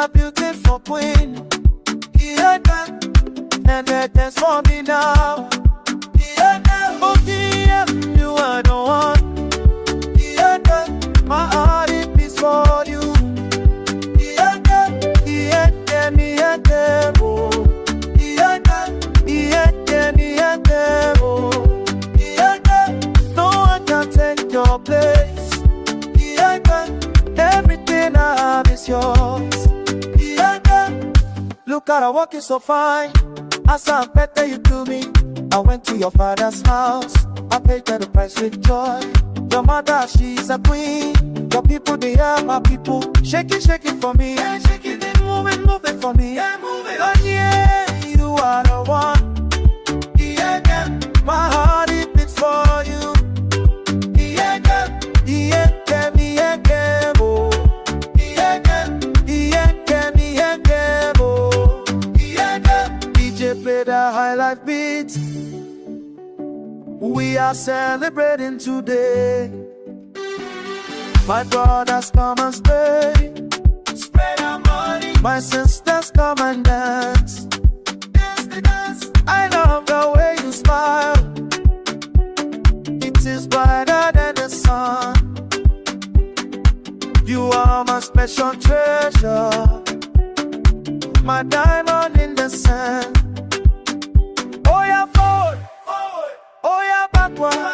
my beautiful queen. Ihe Nkem, and dance for me now. Ihe Nkem, oh DM, you are the one. Ihe Nkem, my heart it beats for you. Ihe Nkem, Ihe Nkem, Ihe Nkem, oh. Ihe Nkem, Ihe Nkem, Ihe Nkem, oh. Ihe Nkem, no one can take your place. Ihe Nkem, everything I have is yours. Ihe Nkem, look at her walking so fine. As I better you to me, I went to your father's house. I paid her the price with joy. Your mother, she's a queen. Your people, they are my people. Shake it for me. Yeah, shake it and move it for me. Yeah, move it. Oh yeah, you are the one. Ihe Nkem, my heart it beats for you. Ihe Nkem, Ihe Nkem, Ihe Nkem, oh. Ihe Nkem, Ihe Nkem, Ihe Nkem, oh. Ihe Nkem, DJ play the high life beat. We are celebrating today. My brothers come and stay. Spread our money. My sisters come and dance. Dance the dance. I love the way you smile. It is brighter than the sun. You are my special treasure, my diamond in the sand. Oh yeah, forward, forward. Oh yeah, backward.